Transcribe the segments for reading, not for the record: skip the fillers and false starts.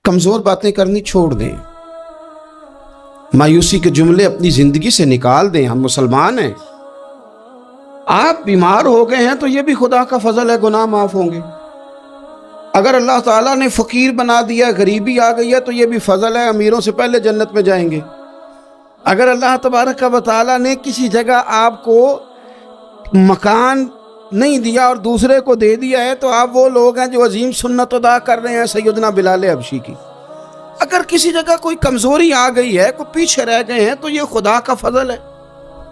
कमज़ोर बातें करनी छोड़ दें, मायूसी के जुमले अपनी ज़िंदगी से निकाल दें। हम मुसलमान हैं। आप बीमार हो गए हैं तो ये भी खुदा का फजल है, गुनाह माफ़ होंगे। अगर अल्लाह ताला ने फ़कीर बना दिया, गरीबी आ गई है, तो ये भी फजल है, अमीरों से पहले जन्नत में जाएंगे। अगर अल्लाह तबारक व तआला ने किसी जगह आपको मकान नहीं दिया और दूसरे को दे दिया है, तो आप वो लोग हैं जो अजीम सुन्नत अदा कर रहे हैं सैयदना बिलाल हबशी की। अगर किसी जगह कोई कमज़ोरी आ गई है, कोई पीछे रह गए हैं, तो ये खुदा का फजल है।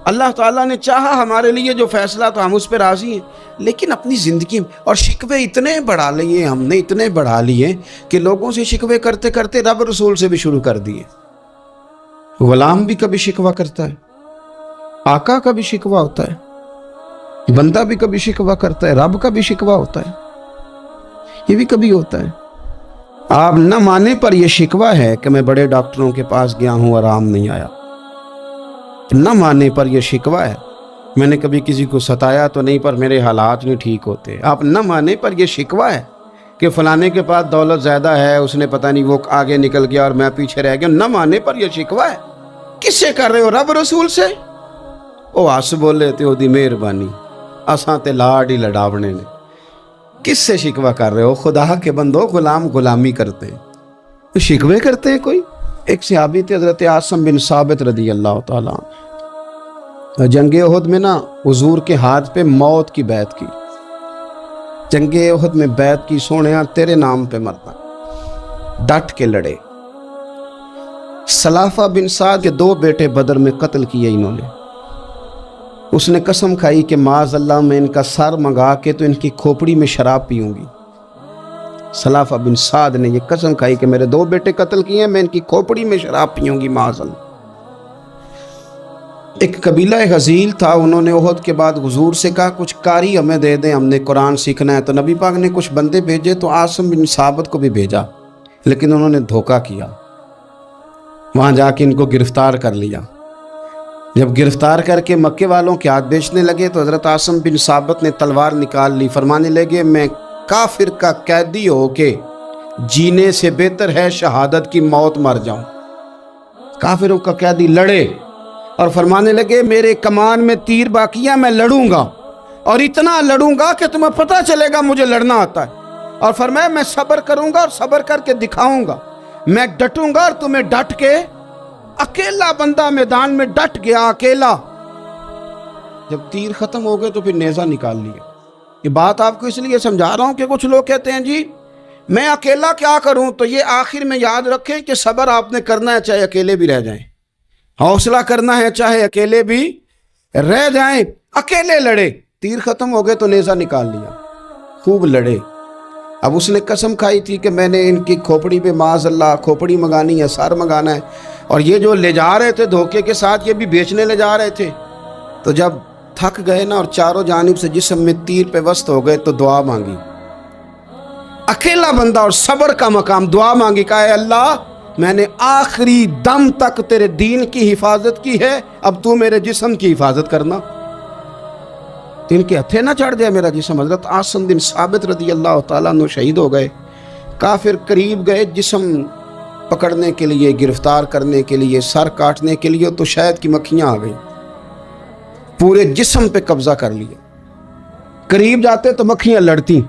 अल्लाह ताला ने चाहा हमारे लिए जो फैसला, तो हम उस पर राज़ी हैं। लेकिन अपनी ज़िंदगी में और शिकवे इतने बढ़ा लिए हमने, इतने बढ़ा लिए कि लोगों से शिकवे करते करते रब रसूल से भी शुरू कर दिए। गुलाम भी कभी शिकवा करता है, आका का भी शिकवा होता है, बंदा भी कभी शिकवा करता है, रब का भी शिकवा होता है, ये भी कभी होता है। आप न माने पर यह शिकवा है कि मैं बड़े डॉक्टरों के पास गया हूं, आराम नहीं आया। न माने पर यह शिकवा है, मैंने कभी किसी को सताया तो नहीं, पर मेरे हालात नहीं ठीक होते। आप न माने पर यह शिकवा है कि फलाने के पास दौलत ज़्यादा है, उसने पता नहीं वो आगे निकल गया और मैं पीछे रह गया। न माने पर यह शिकवा है। किससे कर रहे हो? रब रसूल से। ओ हस बोले ते ओदी मेहरबानी, असां ते लाड ही लड़ावने ने। किससे शिकवा कर रहे हो? खुदा के बंदो, गुलाम गुलामी करते हैं, तो शिकवे करते हैं कोई। एक सहाबी थे हज़रत आसिम बिन साबित रदी अल्लाह ताला अन्हु। जंगे उहद में ना हुजूर के हाथ पे मौत की बैत की। जंगे उहद में बैत की, सोनिया तेरे नाम पे मरना, डट के लड़े। सलाफा बिन साद के 2 बेटे बदर में कत्ल किए इन्होंने। उसने कसम खाई कि माज़ अल्लाह मैं इनका सर मंगा के तो इनकी खोपड़ी में शराब पीऊंगी। सलाफा बिन साद ने यह कसम खाई कि मेरे 2 बेटे कत्ल किए हैं, मैं इनकी खोपड़ी में शराब पीऊंगी माज़ अल्लाह। एक कबीला गज़ील था, उन्होंने उहद के बाद हुजूर से कहा कुछ कारी हमें दे दें, हमने कुरान सीखना है। तो नबी पाक ने कुछ बंदे भेजे, तो आसिम बिन साबित को भी भेजा, लेकिन उन्होंने धोखा किया। वहाँ जाके इनको गिरफ्तार कर लिया। जब गिरफ्तार करके मक्के वालों के हाथ बेचने लगे, तो हज़रत आसिम बिन साबित ने तलवार निकाल ली। फरमाने लगे मैं काफिर का कैदी होके जीने से बेहतर है शहादत की मौत मर जाऊं। काफिरों का कैदी लड़े और फरमाने लगे मेरे कमान में तीर बाकी है, मैं लड़ूंगा और इतना लड़ूंगा कि तुम्हें पता चलेगा मुझे लड़ना आता है। और फरमाया मैं सब्र करूंगा और सब्र करके दिखाऊंगा, मैं डटूंगा और तुम्हें डट के। अकेला बंदा मैदान में डट गया, अकेला। जब तीर खत्म हो गए तो फिर नेज़ा निकाल लिया। ये बात आपको इसलिए समझा रहा हूं कि कुछ लोग कहते हैं जी मैं अकेला क्या करूं, तो ये आखिर में याद रखें कि सब्र आपने करना है चाहे अकेले भी रह जाएं, हौसला करना है चाहे अकेले भी रह जाएं। अकेले लड़े, तीर खत्म हो गए तो नेज़ा निकाल लिया, खूब लड़े। अब उसने कसम खाई थी कि मैंने इनकी खोपड़ी पे माज़ अल्लाह खोपड़ी मंगानी है, सर मंगाना है। और ये जो ले जा रहे थे धोखे के साथ, ये भी बेचने ले जा रहे थे। तो जब थक गए ना और चारों जानिब से जिस्म में तीर पे वस्त हो गए, तो दुआ मांगी। अकेला बंदा और सब्र का मकाम, दुआ मांगी, कहा अल्लाह मैंने आखिरी दम तक तेरे दीन की हिफाजत की है, अब तू मेरे जिस्म की हिफाजत करना, इनके हथे ना चढ़ जाए मेरा जिस्म। हज़रत आसिम बिन साबित रदी अल्लाह ताला अन्हु शहीद हो गए। काफिर करीब गए जिस्म पकड़ने के लिए, गिरफ्तार करने के लिए, सर काटने के लिए, तो शहद की मक्खियाँ आ गई, पूरे जिस्म पे कब्जा कर लिया। करीब जाते तो मक्खियाँ लड़ती,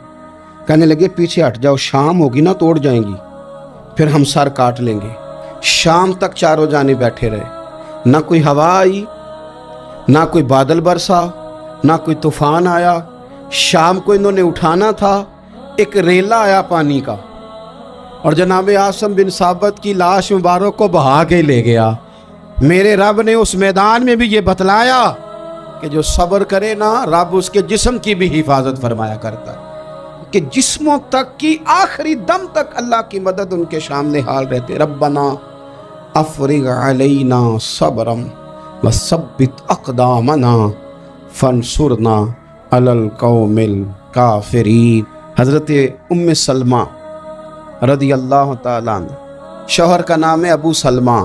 कहने लगे पीछे हट जाओ, शाम होगी ना तोड़ जाएंगी, फिर हम सर काट लेंगे। शाम तक चारों जाने बैठे रहे, ना कोई हवा आई, ना कोई बादल बरसा, ना कोई तूफान आया। शाम को इन्होंने उठाना था, एक रेला आया पानी का और जनाब आसिम बिन साबित की लाश मुबारक को बहा के ले गया। मेरे रब ने उस मैदान में भी ये बतलाया कि जो सब्र करे ना, रब उसके जिस्म की भी हिफाजत फरमाया करता, कि जिस्मों तक की आखिरी दम तक अल्लाह की मदद उनके सामने हाल रहते। रब्बना अफ़रिग़ अलैना सब्रम व सब्बित अक़दामना फंसुरना अलल कौमिल काफ़िरीन। हज़रत उम्मे सलमा रदी अल्लाह ताला अन्हा, शौहर का नाम है अबू सलमा,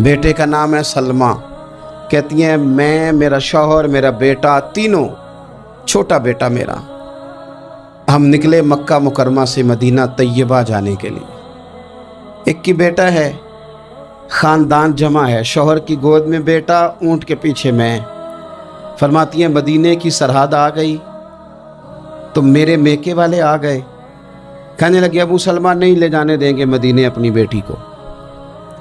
बेटे का नाम है सलमा। कहती हैं मैं, मेरा शौहर, मेरा बेटा, तीनों, छोटा बेटा मेरा, हम निकले मक्का मुकरमा से मदीना तैयबा जाने के लिए। एक की बेटा है, ख़ानदान जमा है, शौहर की गोद में बेटा, ऊँट के पीछे मैं। फरमाती हैं मदीने की सरहद आ गई तो मेरे मेके वाले आ गए, कहने लगे अबू सलमा नहीं ले जाने देंगे मदीने अपनी बेटी को।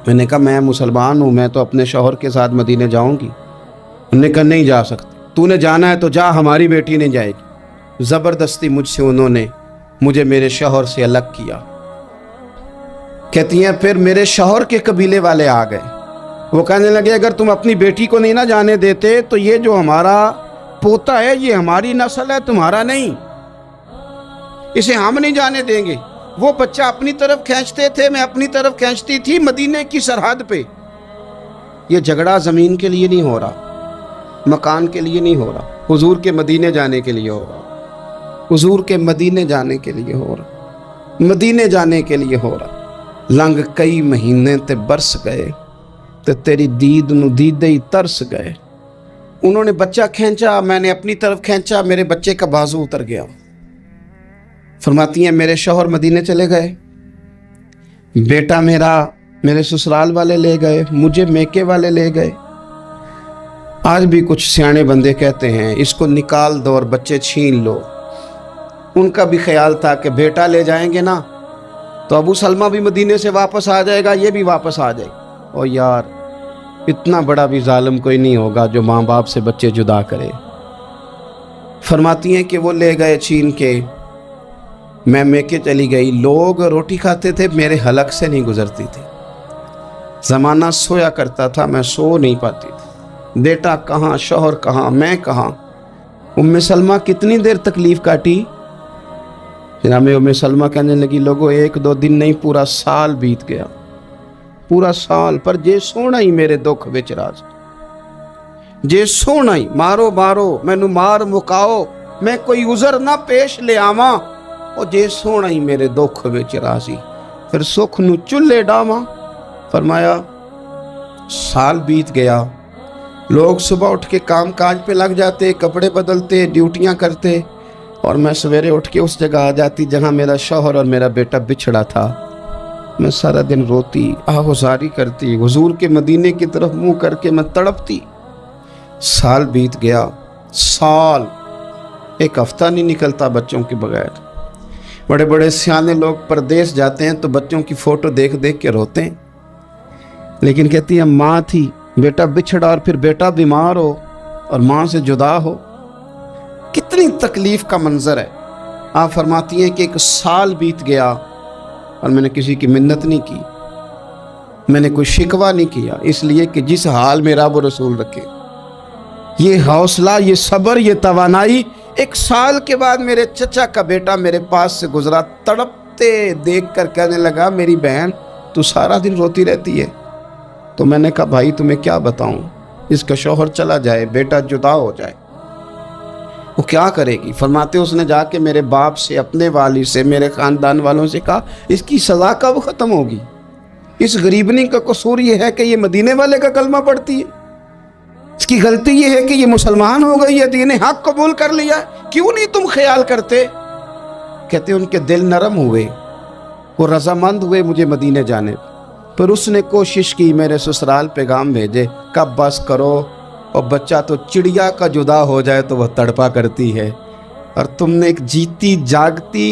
मैंने कहा मैं मुसलमान हूँ, मैं तो अपने शौहर के साथ मदीने जाऊँगी। उन्होंने कहा नहीं जा सकते, तूने जाना है तो जा, हमारी बेटी नहीं जाएगी। ज़बरदस्ती मुझसे उन्होंने मुझे मेरे शौहर से अलग किया। कहती हैं फिर मेरे शौहर के कबीले वाले आ गए, वो कहने लगे अगर तुम अपनी बेटी को नहीं ना जाने देते तो ये जो हमारा पोता है ये हमारी नस्ल है, तुम्हारा नहीं, इसे हम नहीं जाने देंगे। वो बच्चा अपनी तरफ खींचते थे, मैं अपनी तरफ खींचती थी, मदीने की सरहद पे। ये झगड़ा ज़मीन के लिए नहीं हो रहा, मकान के लिए नहीं हो रहा, हुजूर के मदीने जाने के लिए हो रहा, हुजूर के मदीने जाने के लिए हो रहा, मदीने जाने के लिए हो रहा। लंघ कई महीने ते बरस गए ते तेरी दीद नू दीदे ही तरस गए। उन्होंने बच्चा खींचा, मैंने अपनी तरफ खींचा, मेरे बच्चे का बाजू उतर गया। फरमाती हैं मेरे शौहर मदीने चले गए, बेटा मेरा मेरे ससुराल वाले ले गए, मुझे मेके वाले ले गए। आज भी कुछ सियाने बंदे कहते हैं इसको निकाल दो और बच्चे छीन लो। उनका भी ख्याल था कि बेटा ले जाएंगे ना तो अबू सलमा भी मदीने से वापस आ जाएगा, ये भी वापस आ जाएगा। और यार इतना बड़ा भी जालिम कोई नहीं होगा जो माँ बाप से बच्चे जुदा करे। फरमाती हैं कि वो ले गए छीन के, मैं मेके चली गई। लोग रोटी खाते थे, मेरे हलक से नहीं गुजरती थी। ज़माना सोया करता था, मैं सो नहीं पाती थी। बेटा कहाँ, शौहर कहाँ, मैं कहाँ। उम्मे सलमा कितनी देर तकलीफ़ काटी। जनाब उम्मे सलमा कहने लगी लोगों 1-2 दिन नहीं पूरा साल बीत गया, पूरा साल, पर जे सोना ही मेरे दुख विच राज, जे सोना ही मारो मारो मैनू मार मुकाओ, मैं कोई उज़र ना पेश ले आवा, और जे सोना ही मेरे दुख विच राजी, फिर सुख नू चुल्हे डावा। फरमाया साल बीत गया, लोग सुबह उठ के काम काज पे लग जाते, कपड़े बदलते, ड्यूटियां करते, और मैं सवेरे उठ के उस जगह आ जाती जहां मेरा शौहर और मेरा बेटा बिछड़ा था। मैं सारा दिन रोती, आहुजारी करती, हुजूर के मदीने की तरफ मुंह करके मैं तड़पती। साल बीत गया, साल, एक हफ्ता नहीं निकलता बच्चों के बगैर। बड़े बड़े सियाने लोग परदेश जाते हैं तो बच्चों की फ़ोटो देख देख के रोते हैं, लेकिन कहती है माँ थी, बेटा बिछड़ा और फिर बेटा बीमार हो और माँ से जुदा हो, कितनी तकलीफ़ का मंजर है। आप फरमाती हैं कि 1 साल बीत गया और मैंने किसी की मिन्नत नहीं की, मैंने कोई शिकवा नहीं किया, इसलिए कि जिस हाल में रब रसूल रखे। ये हौसला, ये सब्र, ये तवानाई 1 साल के बाद मेरे चचा का बेटा मेरे पास से गुजरा, तड़पते देख कर कहने लगा मेरी बहन तू सारा दिन रोती रहती है। तो मैंने कहा भाई तुम्हें क्या बताऊं, इसका शौहर चला जाए, बेटा जुदा हो जाए, वो क्या करेगी। फरमाते उसने जाके मेरे बाप से, अपने वालिद से, मेरे ख़ानदान वालों से कहा इसकी सज़ा कब ख़त्म होगी। इस गरीबनी का कसूर ये है कि ये मदीने वाले का कलमा पढ़ती है, इसकी गलती ये है कि ये मुसलमान हो गई है, दीन हक कबूल कर लिया, क्यों नहीं तुम ख्याल करते। कहते उनके दिल नरम हुए, वो रजामंद हुए मुझे मदीने जाने, पर उसने कोशिश की मेरे ससुराल पैगाम भेजे, कब बस करो, और बच्चा तो चिड़िया का जुदा हो जाए तो वह तड़पा करती है, और तुमने एक जीती जागती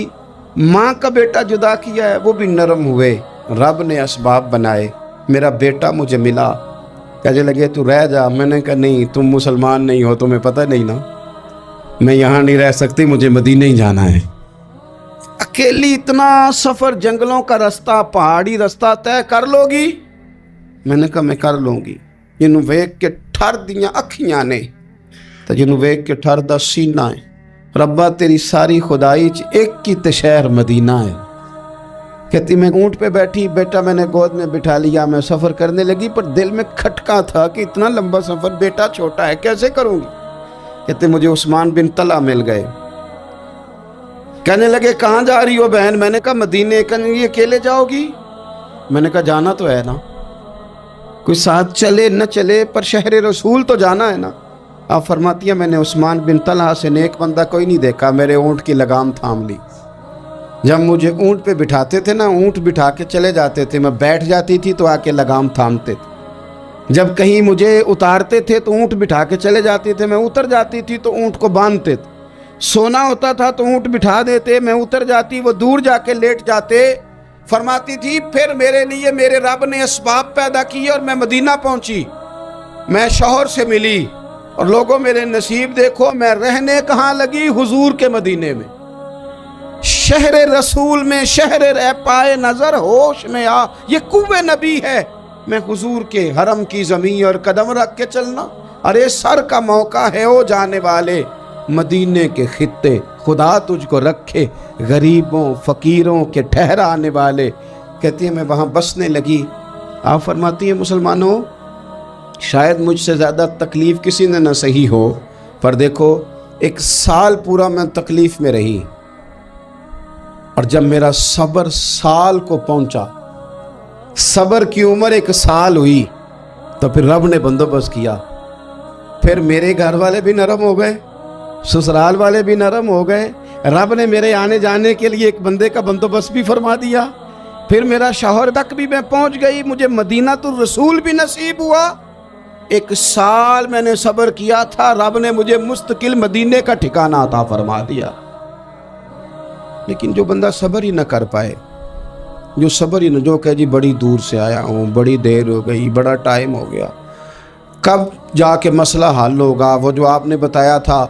माँ का बेटा जुदा किया है। वो भी नरम हुए, रब ने असबाब बनाए, मेरा बेटा मुझे मिला। कहने लगे तू रह जा। मैंने कहा नहीं, तुम मुसलमान नहीं हो, तुम्हें पता नहीं ना, मैं यहाँ नहीं रह सकती, मुझे मदीने ही जाना है। अकेली इतना सफ़र, जंगलों का रास्ता, पहाड़ी रास्ता तय कर लोगी। मैंने कहा मैं कर लूँगी। जिन्हों वेख के ठर दियाँ अखियाँ ने तो जिन्हों वेख के ठर दा सीना है। रब्बा तेरी सारी खुदाई च एक ही ते शहर मदीना है। कहती मैं ऊँट पे बैठी, बेटा मैंने गोद में बिठा लिया, मैं सफ़र करने लगी, पर दिल में खटका था कि इतना लंबा सफ़र, बेटा छोटा है, कैसे करूँगी। कहते मुझे उस्मान बिन तला मिल गए, कहने लगे कहाँ जा रही हो बहन। मैंने कहा मदीने। कहने ये अकेले जाओगी। मैंने कहा जाना तो है ना, कोई साथ चले न चले पर शहर रसूल तो जाना है ना। आप फरमाती हैं मैंने उस्मान बिन तलहा से नेक बंदा कोई नहीं देखा, मेरे ऊँट की लगाम थाम ली, जब मुझे ऊँट पे बिठाते थे ना, ऊँट बिठा के चले जाते थे, मैं बैठ जाती थी तो आके लगाम थामते थे। जब कहीं मुझे उतारते थे तो ऊँट बिठा के चले जाते थे, मैं उतर जाती थी तो ऊँट को बांधते थे। सोना होता था तो ऊँट बिठा देते, मैं उतर जाती, वो दूर जाके लेट जाते। फरमाती थी फिर मेरे लिए मेरे रब ने असबाब पैदा किए और मैं मदीना पहुंची, मैं शौहर से मिली, और लोगों मेरे नसीब देखो, मैं रहने कहाँ लगी, हुजूर के मदीने में, शहर रसूल में, शहर रह पाए नजर होश में आ। ये कुव्वे नबी है, मैं हुजूर के हरम की जमीन और कदम रख के चलना। अरे सर का मौका है ओ जाने वाले, मदीने के खित्ते खुदा तुझको रखे, गरीबों फकीरों के ठहराने वाले। कहती है मैं वहाँ बसने लगी। आप फरमाती है मुसलमानों, शायद मुझसे ज़्यादा तकलीफ़ किसी ने न सही हो, पर देखो 1 साल पूरा मैं तकलीफ़ में रही, और जब मेरा सब्र साल को पहुंचा, सब्र की उम्र 1 साल हुई, तो फिर रब ने बंदोबस्त किया। फिर मेरे घर वाले भी नरम हो गए, ससुराल वाले भी नरम हो गए, रब ने मेरे आने जाने के लिए एक बंदे का बंदोबस्त भी फरमा दिया। फिर मेरा शौहर तक भी मैं पहुंच गई, मुझे मदीना तो रसूल भी नसीब हुआ। 1 साल मैंने सब्र किया था, रब ने मुझे मुस्तकिल मदीने का ठिकाना अता फरमा दिया। लेकिन जो बंदा सब्र ही न कर पाए, जो सब्र ही न, जो कहे जी बड़ी दूर से आया हूँ, बड़ी देर हो गई, बड़ा टाइम हो गया, कब जाके मसला हल होगा, वो जो आपने बताया था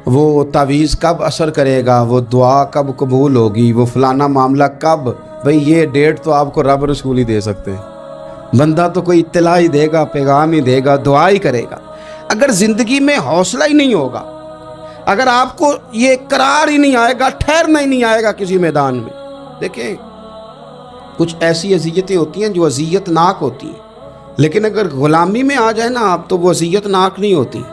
वो तावीज़ कब असर करेगा, वो दुआ कब कबूल होगी, वो फलाना मामला कब, भाई ये डेट तो आपको रब रसूल ही दे सकते हैं। बंदा तो कोई इत्तला ही देगा, पैगाम ही देगा, दुआ ही करेगा। अगर ज़िंदगी में हौसला ही नहीं होगा, अगर आपको ये करार ही नहीं आएगा, ठहरना ही नहीं आएगा किसी मैदान में। देखें कुछ ऐसी अज़ियतें होती हैं जो अज़ियतनाक होती हैं, लेकिन अगर ग़ुलामी में आ जाए ना आप, तो वो अज़ियतनाक नहीं होती,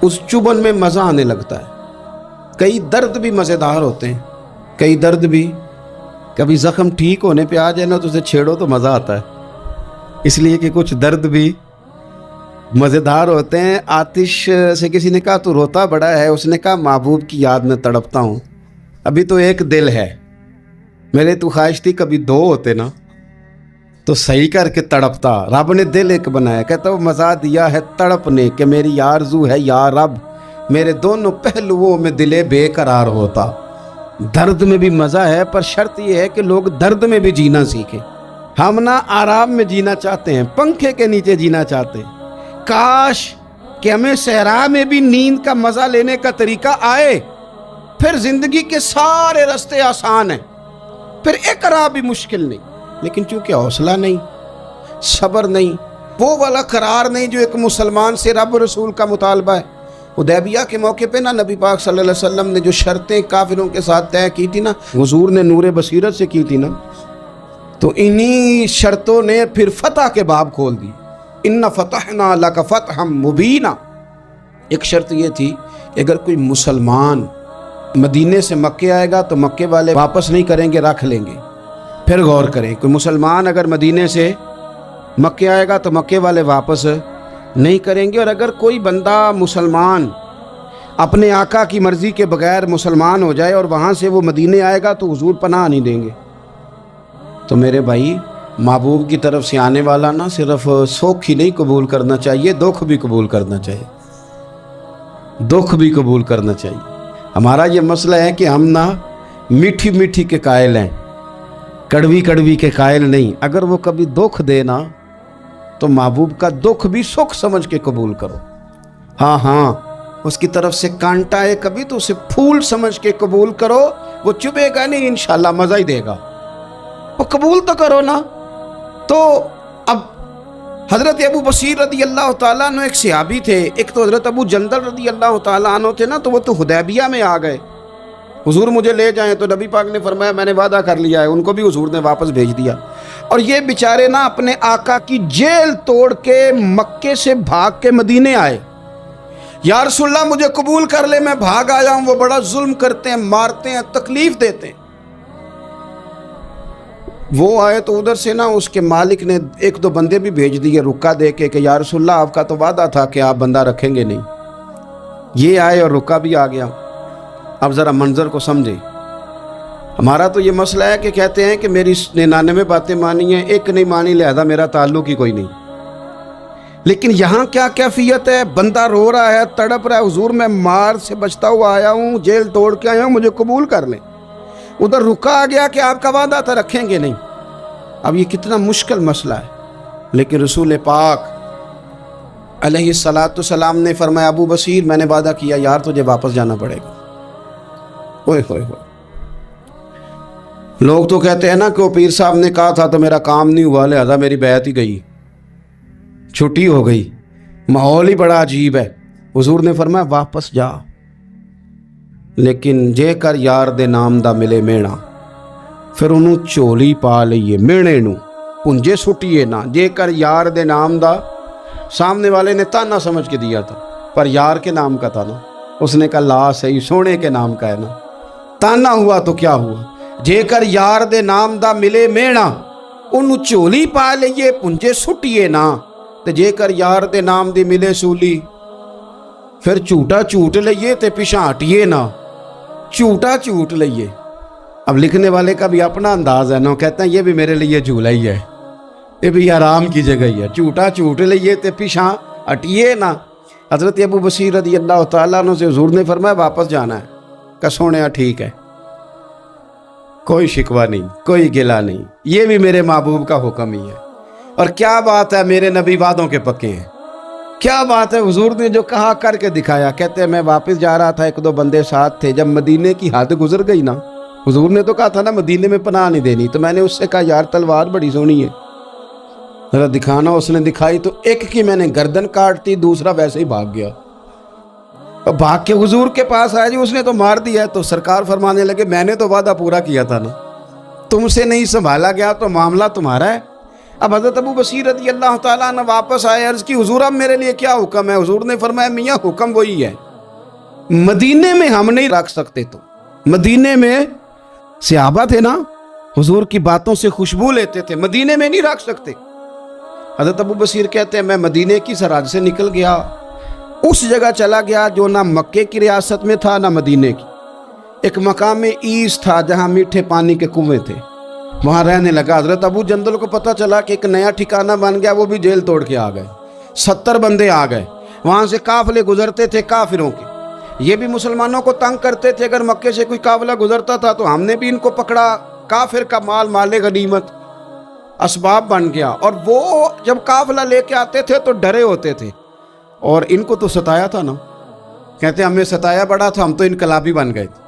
उस चुभन में मज़ा आने लगता है। कई दर्द भी मज़ेदार होते हैं, कई दर्द भी, कभी ज़ख्म ठीक होने पे आ जाए ना तो उसे छेड़ो तो मज़ा आता है, इसलिए कि कुछ दर्द भी मज़ेदार होते हैं। आतिश से किसी ने कहा तू रोता बड़ा है, उसने कहा महबूब की याद में तड़पता हूँ, अभी तो एक दिल है, मेरे तो ख्वाहिश थी कभी 2 होते ना तो सही करके तड़पता। रब ने दिल एक बनाया, कहता वो मज़ा दिया है तड़पने के, मेरी आरज़ू है या रब, मेरे दोनों पहलुओं में दिले बेकरार होता। दर्द में भी मज़ा है, पर शर्त यह है कि लोग दर्द में भी जीना सीखें। हम ना आराम में जीना चाहते हैं, पंखे के नीचे जीना चाहते हैं। काश कि हमें सहरा में भी नींद का मज़ा लेने का तरीका आए, फिर ज़िंदगी के सारे रास्ते आसान हैं, फिर एक राह भी मुश्किल नहीं। लेकिन चूँकि हौसला नहीं, सब्र नहीं, वो वाला करार नहीं जो एक मुसलमान से रब रसूल का मुतालबा है। हुदैबिया के मौके पे ना नबी पाक सल्लल्लाहु अलैहि वसल्लम ने जो शर्तें काफिरों के साथ तय की थी ना, हुजूर ने नूरे बसीरत से की थी ना, तो इन्हीं शर्तों ने फिर फतह के बाब खोल दी। इन्ना फतहना लका फतहम मुबीना। एक शर्त ये थी कि अगर कोई मुसलमान मदीने से मक्के आएगा तो मक्के वाले वापस नहीं करेंगे, रख लेंगे। फिर गौर करें, कोई मुसलमान अगर मदीने से मक्के आएगा तो मक्के वाले वापस नहीं करेंगे, और अगर कोई बंदा मुसलमान अपने आका की मर्ज़ी के बगैर मुसलमान हो जाए और वहाँ से वो मदीने आएगा तो हुजूर पनाह नहीं देंगे। तो मेरे भाई, महबूब की तरफ से आने वाला ना सिर्फ सुख ही नहीं कबूल करना चाहिए, दुख भी कबूल करना चाहिए, दुख भी कबूल करना चाहिए। हमारा ये मसला है कि हम ना मीठी मीठी के कायल हैं, कड़वी कड़वी के कायल नहीं। अगर वो कभी दुख दे ना तो महबूब का दुख भी सुख समझ के कबूल करो। हाँ हाँ, उसकी तरफ से कांटा है कभी तो उसे फूल समझ के कबूल करो, वो चुभेगा नहीं, इंशाल्लाह मज़ा ही देगा, वो कबूल तो करो ना। तो अब हज़रत अबू बसीर रदी अल्लाह ताला अन्हु एक सहाबी थे, एक तो हज़रत अबू जंदल रदी अल्लाह ताला अन्हु थे ना, तो वो तो हुदैबिया में आ गए, हुजूर मुझे ले जाएं, तो नबी पाक ने फरमाया मैंने वादा कर लिया है, उनको भी हुजूर ने वापस भेज दिया। और ये बेचारे ना अपने आका की जेल तोड़ के मक्के से भाग के मदीने आए। या रसूलल्लाह मुझे कबूल कर ले, मैं भाग आया हूँ, वो बड़ा जुल्म करते हैं, मारते हैं, तकलीफ देते हैं। वो आए तो उधर से ना उसके मालिक ने 1-2 बंदे भी भेज दिए रुका दे के कि या रसूलल्लाह आपका तो वादा था कि आप बंदा रखेंगे नहीं। ये आए और रुका भी आ गया। अब ज़रा मंजर को समझे, ہمارا تو یہ مسئلہ ہے کہ کہتے ہیں کہ میری 99 باتیں مانی ہیں، ایک نہیں مانی، لہذا میرا تعلق ہی کوئی نہیں۔ لیکن یہاں کیا کیفیت ہے؟ بندہ رو رہا ہے، تڑپ رہا ہے، حضور میں مار سے بچتا ہوا آیا ہوں، جیل توڑ کے آیا ہوں، مجھے قبول کر لیں۔ ادھر رکا آ گیا کہ آپ کا وعدہ تھا رکھیں گے نہیں۔ اب یہ کتنا مشکل مسئلہ ہے، لیکن رسول پاک علیہ السلام نے فرمایا ابو بصیر میں نے وعدہ کیا یار تجھے واپس جانا پڑے گا۔ اوئے ہوئے ہوئے، لوگ تو کہتے ہیں نا کہ وہ پیر صاحب نے کہا تھا تو میرا کام نہیں ہوا لہذا میری بیعت ہی گئی، چھٹی ہو گئی، ماحول ہی بڑا عجیب ہے۔ حضور نے فرمایا واپس جا، لیکن جے کر یار دے نام دا ملے مینا، پھر انہوں چولی پا لئیے مینے نو پنجے سٹیے نا۔ جے کر یار دے نام دا، سامنے والے نے تانا سمجھ کے دیا تھا پر یار کے نام کا تھا نا، اس نے کہا لا صحیح سونے کے نام کا ہے نا، تانا ہوا تو کیا ہوا۔ جے کر یار دے نام دا ملے مینا، انہوں چولی پا لئیے پنجے سٹیے نا، تے جے کر یار دے نام دی ملے سولی، پھر جھوٹا جھوٹ لئیے تے پیچھے ہٹیے نا، جھوٹا جھوٹ لئیے۔ اب لکھنے والے کا بھی اپنا انداز ہے نا، کہتے ہیں یہ بھی میرے لیے جھولا ہی ہے، یہ بھی آرام کی جگہ ہی ہے، جھوٹا جھوٹ لئیے تے پیچھے ہٹیے نا۔ حضرت ابو بصیر رضی اللہ تعالیٰ عنہ سے حضور نے فرمایا واپس جانا ہے، کہ سونے ٹھیک ہے، کوئی شکوہ نہیں، کوئی گلہ نہیں، یہ بھی میرے محبوب کا حکم ہی ہے۔ اور کیا بات ہے، میرے نبی وعدوں کے پکے ہیں، کیا بات ہے، حضور نے جو کہا کر کے دکھایا۔ کہتے ہیں میں واپس جا رہا تھا، ایک دو بندے ساتھ تھے، جب مدینے کی حد گزر گئی نا، حضور نے تو کہا تھا نا مدینے میں پناہ نہیں دینی، تو میں نے اس سے کہا یار تلوار بڑی سونی ہے ذرا دکھانا، اس نے دکھائی تو ایک کی میں نے گردن کاٹ دی، دوسرا ویسے ہی بھاگ گیا، بھاگ کے حضور کے پاس آیا، جی اس نے تو مار دیا ہے۔ تو سرکار فرمانے لگے میں نے تو وعدہ پورا کیا تھا نا، تم سے نہیں سنبھالا گیا تو معاملہ تمہارا ہے۔ اب حضرت ابو بصیر رضی اللہ تعالیٰ عنہ واپس آئے، عرض کی حضور اب میرے لیے کیا حکم ہے؟ حضور نے فرمایا میاں حکم وہی ہے، مدینے میں ہم نہیں رکھ سکتے، تو مدینے میں صحابہ تھے نا، حضور کی باتوں سے خوشبو لیتے تھے، مدینے میں نہیں رکھ سکتے۔ حضرت ابو بصیر کہتے ہیں میں مدینے کی سرحد سے نکل گیا، اس جگہ چلا گیا جو نہ مکے کی ریاست میں تھا نہ مدینے کی، ایک مقام ایس تھا جہاں میٹھے پانی کے کنویں تھے، وہاں رہنے لگا۔ حضرت ابو جندل کو پتہ چلا کہ ایک نیا ٹھکانہ بن گیا، وہ بھی جیل توڑ کے آ گئے، 70 بندے آ گئے، وہاں سے قافلے گزرتے تھے کافروں کے، یہ بھی مسلمانوں کو تنگ کرتے تھے، اگر مکے سے کوئی قافلہ گزرتا تھا تو ہم نے بھی ان کو پکڑا، کافر کا مال مال غنیمت اسباب بن گیا۔ اور وہ جب قافلہ لے کے آتے تھے تو ڈرے ہوتے تھے، اور ان کو تو ستایا تھا نا، کہتے ہیں ہمیں ستایا بڑا تھا، ہم تو انقلابی بن گئے تھے،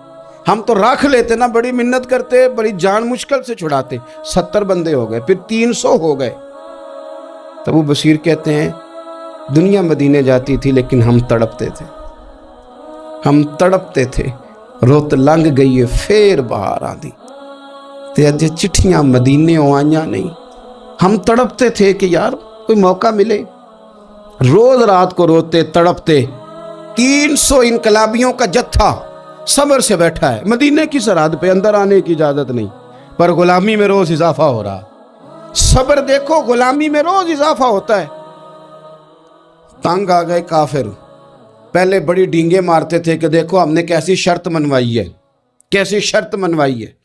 ہم تو رکھ لیتے نا، بڑی منت کرتے، بڑی جان مشکل سے چھڑاتے، 70 بندے ہو گئے، پھر 300 ہو گئے۔ تب وہ بصیر کہتے ہیں دنیا مدینے جاتی تھی لیکن ہم تڑپتے تھے، ہم تڑپتے تھے، روت لنگ گئی ہے پھر باہر آدھی، تے اجے چٹھیاں مدینے آئیاں نہیں، ہم تڑپتے تھے کہ یار کوئی موقع ملے، روز رات کو روتے تڑپتے۔ 300 انقلابیوں کا جتھا صبر سے بیٹھا ہے مدینے کی سرحد پہ، اندر آنے کی اجازت نہیں، پر غلامی میں روز اضافہ ہو رہا۔ صبر دیکھو، غلامی میں روز اضافہ ہوتا ہے۔ تنگ آ گئے کافر، پہلے بڑی ڈینگیں مارتے تھے کہ دیکھو ہم نے کیسی شرط منوائی ہے، کیسی شرط منوائی ہے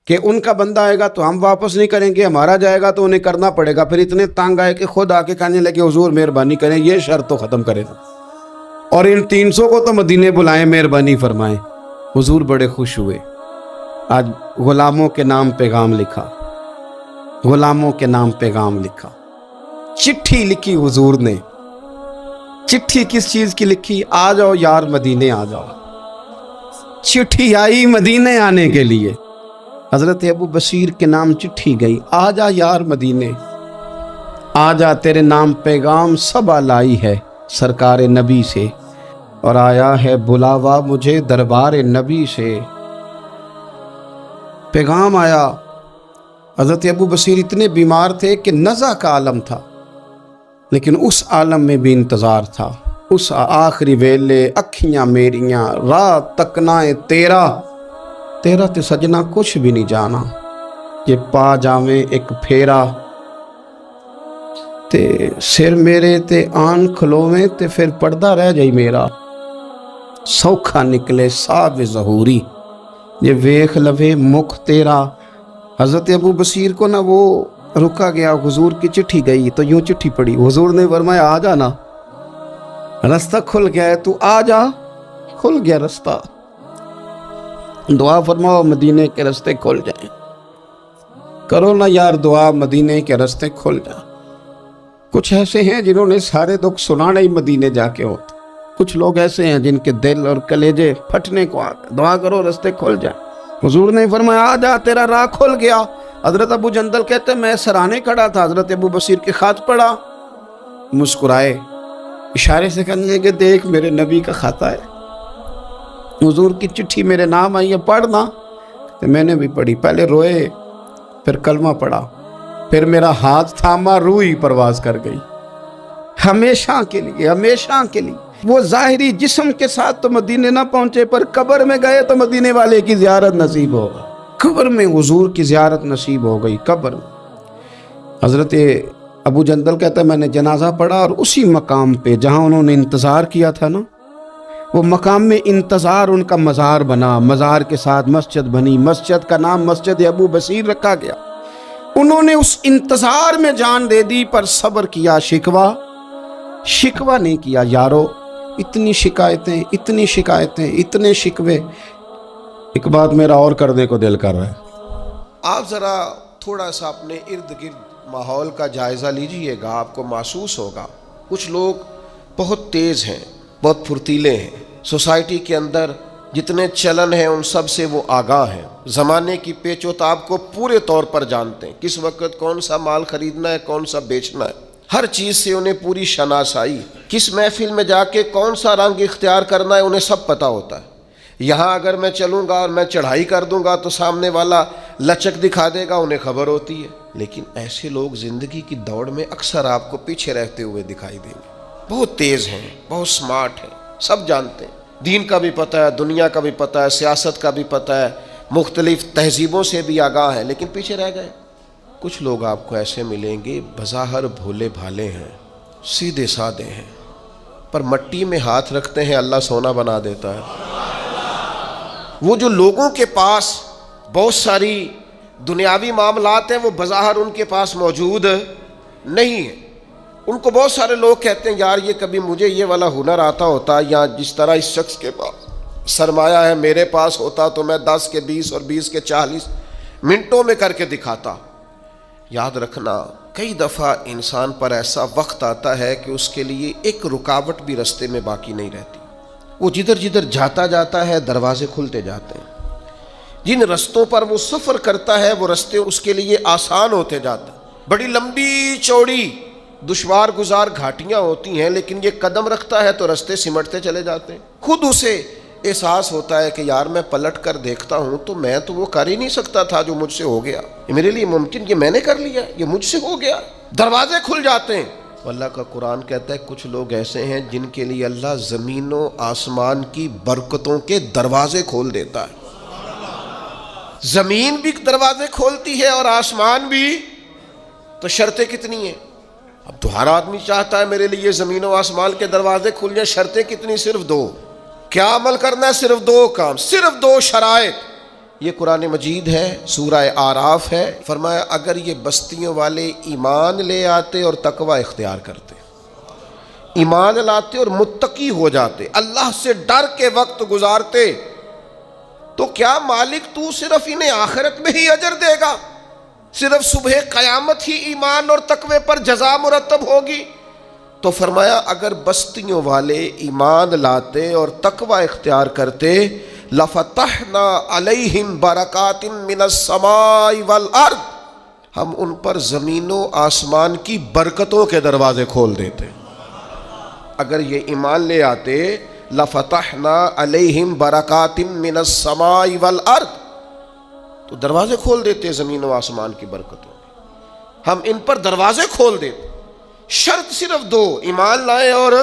کہ ان کا بندہ آئے گا تو ہم واپس نہیں کریں گے، ہمارا جائے گا تو انہیں کرنا پڑے گا۔ پھر اتنے تنگ آئے کہ خود آ کے کہنے لگے حضور مہربانی کریں یہ شرط تو ختم کریں، اور ان 300 کو تو مدینے بلائیں، مہربانی فرمائیں۔ حضور بڑے خوش ہوئے، آج غلاموں کے نام پیغام لکھا، غلاموں کے نام پیغام لکھا، چٹھی لکھی حضور نے۔ چٹھی کس چیز کی لکھی؟ آ جاؤ یار مدینے آ جاؤ، چٹھی آئی مدینے آنے کے لیے، حضرت ابو بصیر کے نام چٹھی گئی، آ جا یار مدینے، آ جا تیرے نام پیغام سب لائی ہے سرکار نبی سے، اور آیا ہے بلاوا مجھے دربار نبی سے۔ پیغام آیا۔ حضرت ابو بصیر اتنے بیمار تھے کہ نزع کا عالم تھا، لیکن اس عالم میں بھی انتظار تھا۔ اس آخری ویلے اکھیاں میریاں رات تکنائے تیرا، تیرا تے سجنا کچھ بھی نہیں جانا، یہ پا جاویں ایک پھیرا، تے سر میرے تے آن کھلویں تے پھر پردہ رہ جائی میرا، سوکھا نکلے صاحب ظہوری، یہ ویخ لوے مکھ تیرا. حضرت ابو بصیر کو نا وہ رکا گیا, حضور کی چٹھی گئی تو یوں چٹھی پڑی, حضور نے فرمایا آ جانا, رستہ کھل گیا ہے, تو آ جا, کھل گیا رستہ. دعا فرماؤ مدینے کے رستے کھل جائیں, کرو نا یار دعا مدینے کے رستے کھل جائیں. کچھ ایسے ہیں جنہوں نے سارے دکھ سنانے ہی مدینے جا کے ہوتے, کچھ لوگ ایسے ہیں جن کے دل اور کلیجے پھٹنے کو آ گئے. دعا کرو رستے کھل جائیں. حضور نے فرمایا آ جا, تیرا راہ کھل گیا. حضرت ابو جندل کہتے ہیں میں سرانے کھڑا تھا, حضرت ابو بصیر کے خط پڑھا, مسکرائے, اشارے سے کہنے لگے کہ دیکھ میرے نبی کا خط ہے, حضور کی چٹھی میرے نام آئی ہے, پڑھنا. تو میں نے بھی پڑھی, پہلے روئے, پھر کلمہ پڑھا, پھر میرا ہاتھ تھاما, روح ہی پرواز کر گئی. ہمیشہ کے لیے, ہمیشہ کے لیے. وہ ظاہری جسم کے ساتھ تو مدینے نہ پہنچے, پر قبر میں گئے تو مدینے والے کی زیارت نصیب ہوگا. قبر میں حضور کی زیارت نصیب ہو گئی. قبر میں حضرت ابو جندل کہتا ہے میں نے جنازہ پڑھا, اور اسی مقام پہ جہاں انہوں نے انتظار کیا تھا نا, وہ مقام میں انتظار ان کا مزار بنا, مزار کے ساتھ مسجد بنی, مسجد کا نام مسجد ابو بصیر رکھا گیا. انہوں نے اس انتظار میں جان دے دی, پر صبر کیا, شکوہ نہیں کیا. یارو اتنی شکایتیں, اتنی شکایتیں, اتنے شکوے. ایک بات میرا اور کرنے کو دل کر رہا ہے, آپ ذرا تھوڑا سا اپنے ارد گرد ماحول کا جائزہ لیجئے گا, آپ کو محسوس ہوگا کچھ لوگ بہت تیز ہیں, بہت پھرتیلے ہیں. سوسائٹی کے اندر جتنے چلن ہیں ان سب سے وہ آگاہ ہیں, زمانے کی پیچ و تاب کو پورے طور پر جانتے ہیں, کس وقت کون سا مال خریدنا ہے, کون سا بیچنا ہے, ہر چیز سے انہیں پوری شناسائی. کس محفل میں جا کے کون سا رنگ اختیار کرنا ہے انہیں سب پتہ ہوتا ہے. یہاں اگر میں چلوں گا اور میں چڑھائی کر دوں گا تو سامنے والا لچک دکھا دے گا, انہیں خبر ہوتی ہے. لیکن ایسے لوگ زندگی کی دوڑ میں اکثر آپ کو پیچھے رہتے ہوئے دکھائی دیں گے. بہت تیز ہیں, بہت سمارٹ ہیں, سب جانتے ہیں, دین کا بھی پتہ ہے, دنیا کا بھی پتہ ہے, سیاست کا بھی پتہ ہے, مختلف تہذیبوں سے بھی آگاہ ہیں, لیکن پیچھے رہ گئے. کچھ لوگ آپ کو ایسے ملیں گے بظاہر بھولے بھالے ہیں, سیدھے سادے ہیں, پر مٹی میں ہاتھ رکھتے ہیں اللہ سونا بنا دیتا ہے. وہ جو لوگوں کے پاس بہت ساری دنیاوی معاملات ہیں وہ بظاہر ان کے پاس موجود نہیں ہیں. ان کو بہت سارے لوگ کہتے ہیں یار یہ کبھی مجھے یہ والا ہنر آتا ہوتا, یا جس طرح اس شخص کے پاس سرمایہ ہے میرے پاس ہوتا تو میں 10 کے 20 اور 20 کے 40 منٹوں میں کر کے دکھاتا. یاد رکھنا کئی دفعہ انسان پر ایسا وقت آتا ہے کہ اس کے لیے ایک رکاوٹ بھی رستے میں باقی نہیں رہتی. وہ جدھر جدھر جاتا ہے دروازے کھلتے جاتے ہیں. جن رستوں پر وہ سفر کرتا ہے وہ رستے اس کے لیے آسان ہوتے جاتے ہیں. بڑی لمبی چوڑی دشوار گزار گھاٹیاں ہوتی ہیں, لیکن یہ قدم رکھتا ہے تو رستے سمٹتے چلے جاتے ہیں. خود اسے احساس ہوتا ہے کہ یار میں پلٹ کر دیکھتا ہوں تو میں تو وہ کر ہی نہیں سکتا تھا جو مجھ سے ہو گیا, یہ میرے لیے ممکن, یہ میں نے کر لیا, یہ مجھ سے ہو گیا. دروازے کھل جاتے ہیں. اللہ کا قرآن کہتا ہے کچھ لوگ ایسے ہیں جن کے لیے اللہ زمین و آسمان کی برکتوں کے دروازے کھول دیتا ہے. زمین بھی دروازے کھولتی ہے اور آسمان بھی. تو شرطیں کتنی ہیں؟ اب تو ہر آدمی چاہتا ہے میرے لیے زمین و آسمان کے دروازے کھل جائیں. شرطیں کتنی؟ صرف 2. کیا عمل کرنا ہے؟ صرف 2 کام, صرف 2 شرائط. یہ قرآن مجید ہے, سورہ اعراف ہے. فرمایا اگر یہ بستیوں والے ایمان لے آتے اور تقوی اختیار کرتے, ایمان لاتے اور متقی ہو جاتے, اللہ سے ڈر کے وقت گزارتے, تو کیا مالک تو صرف انہیں آخرت میں ہی اجر دے گا؟ صرف صبح قیامت ہی ایمان اور تقوی پر جزا مرتب ہوگی؟ تو فرمایا اگر بستیوں والے ایمان لاتے اور تقوی اختیار کرتے لفتحنا علیہم برکات من السماء والارض, ہم ان پر زمین و آسمان کی برکتوں کے دروازے کھول دیتے. اگر یہ ایمان لے آتے لفتحنا علیہم برکات من السماء والارض, تو دروازے کھول دیتے زمین و آسمان کی برکتوں کے, ہم ان پر دروازے کھول دیتے. شرط صرف 2, ایمان لائیں اور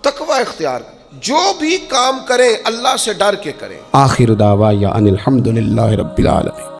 تقوی اختیار کریں. جو بھی کام کریں اللہ سے ڈر کے کریں. آخر دعوانا ان الحمد للہ رب العالمین.